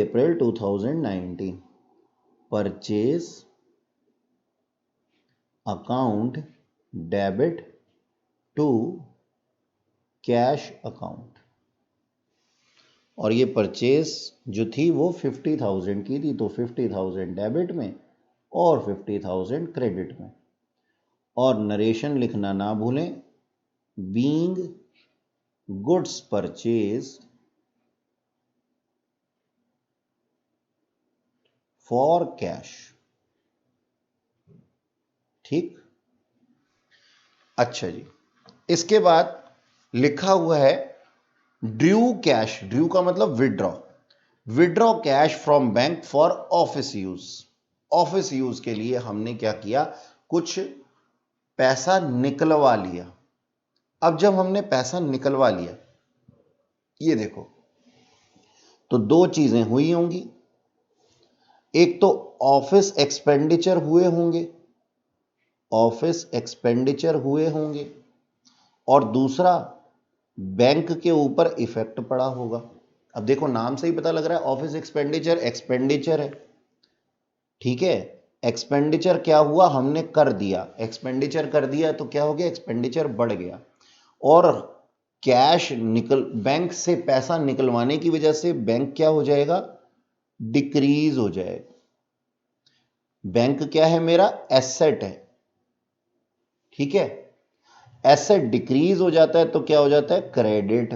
April 2019। Purchase account debit to cash account, और ये परचेज जो थी वो 50,000 की थी। तो 50,000 डेबिट में और 50,000 क्रेडिट में। और नरेशन लिखना ना भूलें, being goods purchase for cash. ठीक, अच्छा जी। इसके बाद लिखा हुआ है ड्रू कैश, ड्रू का मतलब withdraw, withdraw cash from bank for office use. Office use के लिए हमने क्या किया, कुछ पैसा निकलवा लिया। अब जब हमने पैसा निकलवा लिया, ये देखो, तो दो चीजें हुई होंगी। एक तो ऑफिस एक्सपेंडिचर हुए होंगे, ऑफिस एक्सपेंडिचर हुए होंगे, और दूसरा बैंक के ऊपर इफेक्ट पड़ा होगा। अब देखो नाम से ही पता लग रहा है ऑफिस एक्सपेंडिचर, एक्सपेंडिचर है, ठीक है। एक्सपेंडिचर क्या हुआ, हमने कर दिया, एक्सपेंडिचर कर दिया तो क्या हो गया, एक्सपेंडिचर बढ़ गया। और कैश निकल, बैंक से पैसा निकलवाने की वजह से बैंक क्या हो जाएगा, डिक्रीज हो जाएगा। बैंक क्या है, मेरा एसेट है, ठीक है। एसेट डिक्रीज हो जाता है तो क्या हो जाता है, क्रेडिट,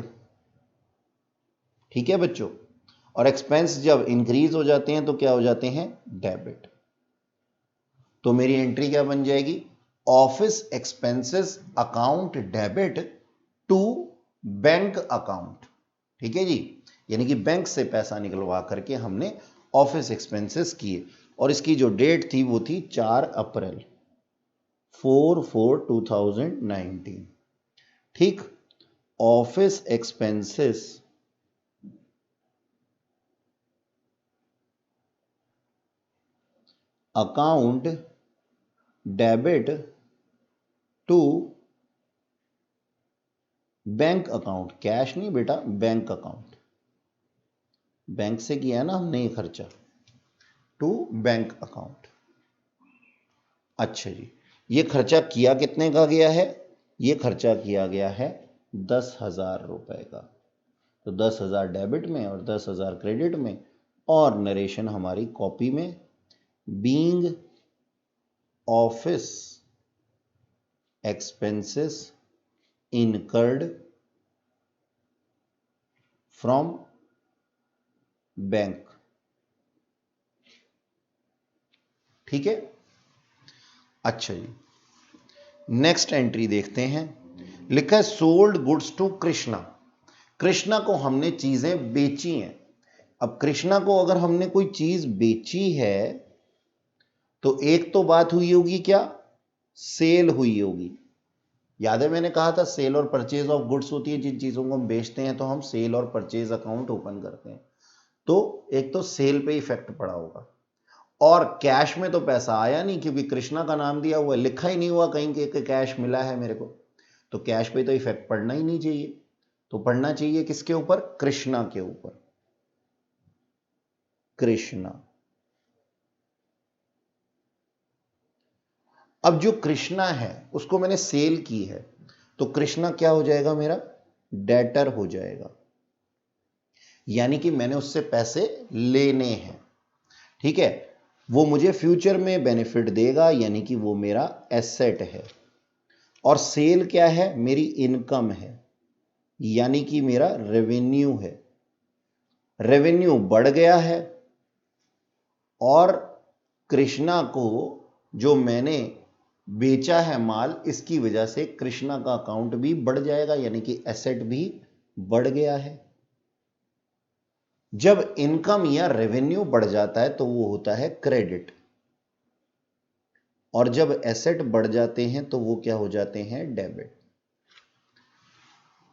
ठीक है बच्चों। और एक्सपेंस जब इंक्रीज हो जाते हैं तो क्या हो जाते हैं, डेबिट। तो मेरी एंट्री क्या बन जाएगी, office expenses account debit to bank account, ठीक है जी। यानी कि बैंक से पैसा निकलवा करके हमने ऑफिस एक्सपेंसेस किए, और इसकी जो डेट थी वो थी 4 अप्रैल 4/4/2019। ठीक, office expenses account debit to bank account, cash नहीं बेटा, बैंक अकाउंट, बैंक से किया है ना हमने ये खर्चा, टू बैंक अकाउंट। अच्छा जी, ये खर्चा किया कितने का गया है, ये खर्चा किया गया है 10,000 रुपए का। तो 10,000 डेबिट में और 10,000 क्रेडिट में, और नरेशन हमारी कॉपी में, being office expenses incurred from bank, ठीक है। अच्छा जी, नेक्स्ट एंट्री देखते हैं। लिखा है sold goods to Krishna, Krishna को हमने चीजें बेची हैं। अब कृष्णा को अगर हमने कोई चीज बेची है तो एक तो बात हुई होगी क्या, सेल हुई होगी। याद है मैंने कहा था सेल और परचेज ऑफ गुड्स होती है, जिन चीजों को हम बेचते हैं तो हम सेल और परचेज अकाउंट ओपन करते हैं। तो एक तो सेल पे इफेक्ट पड़ा होगा, और कैश में तो पैसा आया नहीं क्योंकि कृष्णा का नाम दिया हुआ है, लिखा ही नहीं हुआ कहीं कि कैश मिला है मेरे को, तो कैश पे तो इफेक्ट पड़ना ही नहीं चाहिए। तो पड़ना चाहिए किसके ऊपर, कृष्णा के ऊपर, कृष्णा। अब जो कृष्णा है उसको मैंने सेल की है, तो कृष्णा क्या हो जाएगा, मेरा डेटर हो जाएगा, यानी कि मैंने उससे पैसे लेने हैं, ठीक है। वो मुझे फ्यूचर में बेनिफिट देगा, यानी कि वो मेरा एसेट है। और सेल क्या है, मेरी इनकम है, यानी कि मेरा रेवेन्यू है। रेवेन्यू बढ़ गया है, और कृष्णा को जो मैंने बेचा है माल, इसकी वजह से कृष्णा का अकाउंट भी बढ़ जाएगा, यानी कि एसेट भी बढ़ गया है। जब इनकम या रेवेन्यू बढ़ जाता है तो वो होता है क्रेडिट, और जब एसेट बढ़ जाते हैं तो वो क्या हो जाते हैं, डेबिट।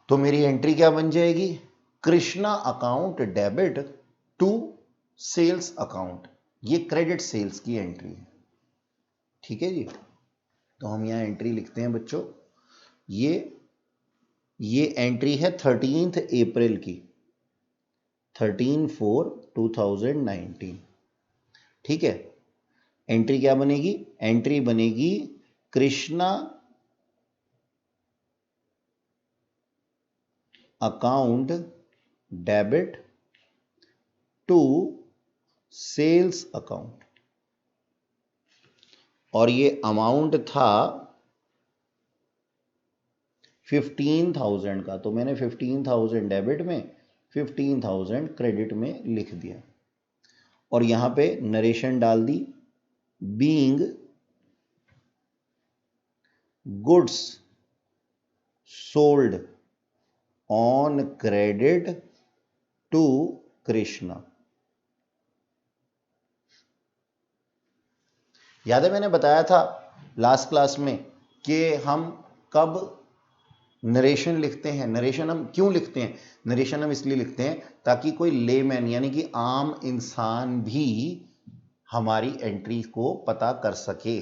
तो मेरी एंट्री क्या बन जाएगी, Krishna account debit to sales account. ये क्रेडिट सेल्स की एंट्री है, ठीक है जी। तो हम यहां एंट्री लिखते हैं बच्चों, ये एंट्री है 13 अप्रैल की, 13/4/2019, ठीक है। एंट्री क्या बनेगी, एंट्री बनेगी Krishna account debit to sales account, और ये अमाउंट था 15,000 का, तो मैंने 15,000 डेबिट में 15,000 क्रेडिट में लिख दिया और यहां पे नरेशन डाल दी, being goods sold on credit to Krishna. याद है मैंने बताया था लास्ट क्लास में कि हम कब नरेशन लिखते हैं। नरेशन हम क्यों लिखते हैं? नरेशन हम इसलिए लिखते हैं ताकि कोई लेमैन यानी कि आम इंसान भी हमारी एंट्री को पता कर सके।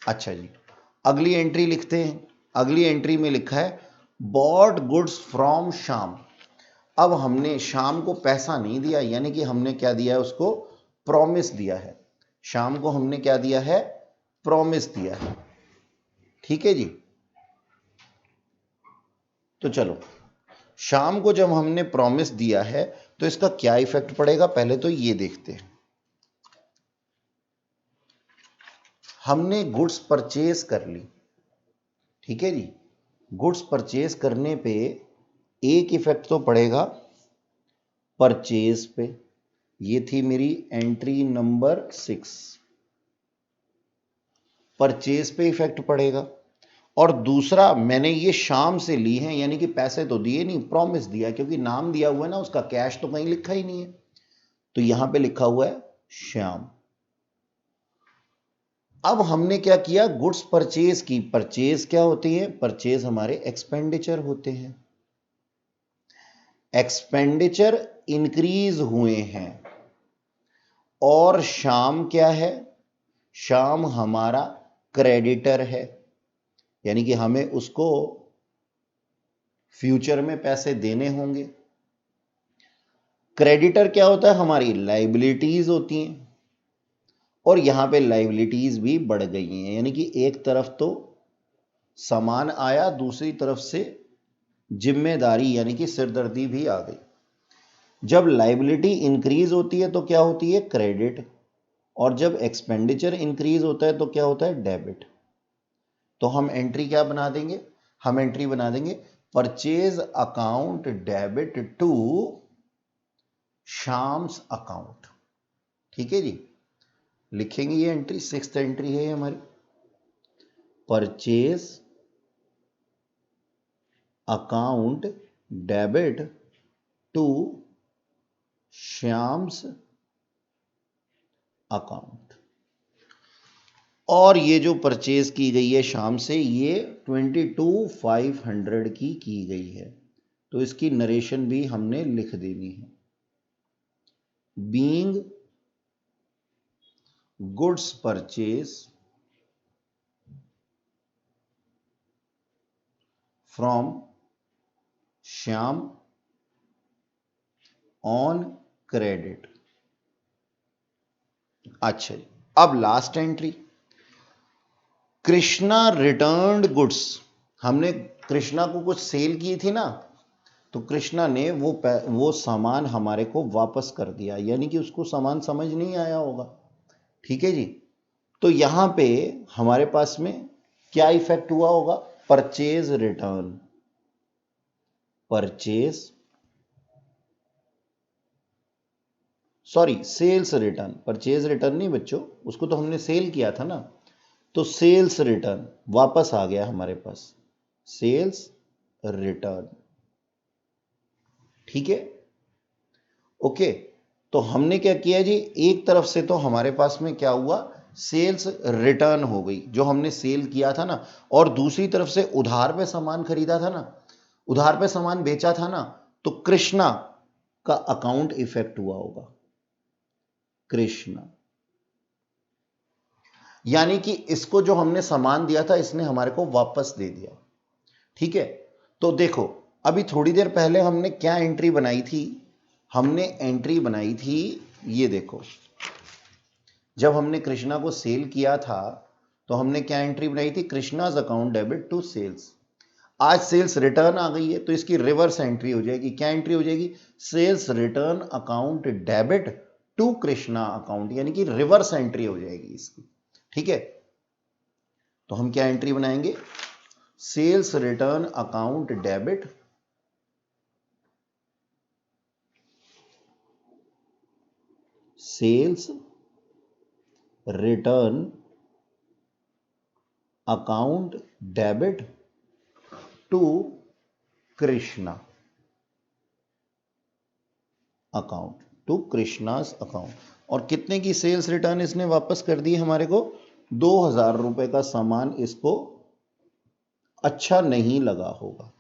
अच्छा जी, अगली एंट्री लिखते हैं। अगली एंट्री में लिखा है बॉट गुड्स फ्रॉम श्याम। अब हमने श्याम को पैसा नहीं दिया, यानी कि हमने क्या दिया है, उसको प्रॉमिस दिया है। श्याम को हमने क्या दिया है? प्रॉमिस दिया है। ठीक है जी। तो चलो, श्याम को जब हमने प्रॉमिस दिया है तो इसका क्या इफेक्ट पड़ेगा, पहले तो ये देखते हैं। हमने गुड्स परचेज कर ली, ठीक है जी। गुड्स परचेज करने पे एक इफेक्ट तो पड़ेगा परचेज पे, ये थी मेरी एंट्री नंबर 6। परचेज पे इफेक्ट पड़ेगा। और दूसरा, मैंने ये शाम से ली है, यानी कि पैसे तो दिए नहीं, प्रॉमिस दिया, क्योंकि नाम दिया हुआ है ना उसका, कैश तो कहीं लिखा ही नहीं है, तो यहां पे लिखा हुआ है श्याम। अब हमने क्या किया, गुड्स परचेज की। परचेज क्या होती है? परचेज हमारे एक्सपेंडिचर होते हैं। एक्सपेंडिचर इंक्रीज हुए हैं। और श्याम क्या है? श्याम हमारा क्रेडिटर है, यानी कि हमें उसको फ्यूचर में पैसे देने होंगे। क्रेडिटर क्या होता है? हमारी लाइबिलिटीज होती हैं, और यहां पे लाइबिलिटीज भी बढ़ गई हैं, यानी कि एक तरफ तो सामान आया, दूसरी तरफ से जिम्मेदारी यानी कि सिरदर्दी भी आ गई। जब लाइबिलिटी इंक्रीज होती है तो क्या होती है? क्रेडिट। और जब एक्सपेंडिचर इंक्रीज होता है तो क्या होता है? डेबिट। तो हम एंट्री क्या बना देंगे? हम एंट्री बना देंगे purchase account debit to Shyam's account. ठीक है जी, लिखेंगे ये एंट्री, 6th एंट्री है हमारी। Purchase account debit to Shyam's account. और ये जो परचेज की गई है शाम से, ये 22,500 की गई है, तो इसकी नरेशन भी हमने लिख देनी है। Being goods purchase from Shyam on credit. अच्छा, अब last entry, Krishna returned goods. हमने कृष्णा को कुछ सेल की थी ना, तो कृष्णा ने वो सामान हमारे को वापस कर दिया, यानी कि उसको सामान समझ नहीं आया होगा। ठीक है जी, तो यहां पे हमारे पास में क्या इफेक्ट हुआ होगा? Purchase return. Purchase, sorry, sales return. Purchase return नहीं बच्चों, उसको तो हमने सेल किया था ना, तो सेल्स रिटर्न वापस आ गया हमारे पास, सेल्स रिटर्न। ठीक है, ओके। तो हमने क्या किया जी, एक तरफ से तो हमारे पास में क्या हुआ, सेल्स रिटर्न हो गई जो हमने सेल किया था ना, और दूसरी तरफ से उधार पे सामान खरीदा था ना, उधार पे सामान बेचा था ना, तो कृष्णा का अकाउंट इफेक्ट हुआ होगा। कृष्णा, यानी कि इसको जो हमने सामान दिया था इसने हमारे को वापस दे दिया। ठीक है, तो देखो अभी थोड़ी देर पहले हमने क्या एंट्री बनाई थी? हमने एंट्री बनाई थी, ये देखो, जब हमने कृष्णा को सेल किया था तो हमने क्या एंट्री बनाई थी? Krishna's account debit to sales. आज सेल्स रिटर्न आ गई है तो इसकी रिवर्स एंट्री हो जाएगी। क्या एंट्री हो जाएगी? Sales return account debit to Krishna account, यानी कि रिवर्स एंट्री हो जाएगी इसकी। ठीक है, तो हम क्या एंट्री बनाएंगे? Sales return account debit sales return account debit to Krishna account, to Krishna's account. और कितने की सेल्स रिटर्न इसने वापस कर दी हमारे को? 2000 रुपए का सामान इसको अच्छा नहीं लगा होगा।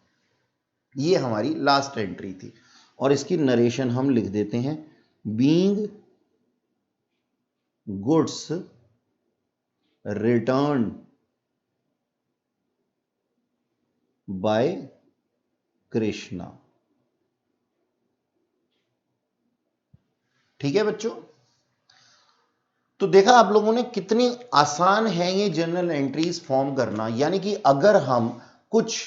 ये हमारी लास्ट एंट्री थी और इसकी नरेशन हम लिख देते हैं, being goods return by Krishna. ठीक है बच्चों, तो देखा आप लोगों ने कितनी आसान है ये जर्नल एंट्रीज फॉर्म करना। यानी कि अगर हम कुछ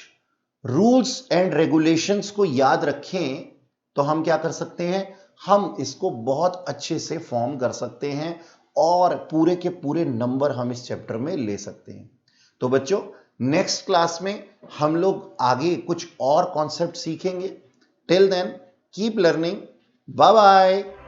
रूल्स एंड रेगुलेशंस को याद रखें तो हम क्या कर सकते हैं, हम इसको बहुत अच्छे से फॉर्म कर सकते हैं और पूरे के पूरे नंबर हम इस चैप्टर में ले सकते हैं। तो बच्चों नेक्स्ट क्लास में हम लोग आगे कुछ और कॉन्सेप्ट सीखेंगे। Till then keep learning, bye bye.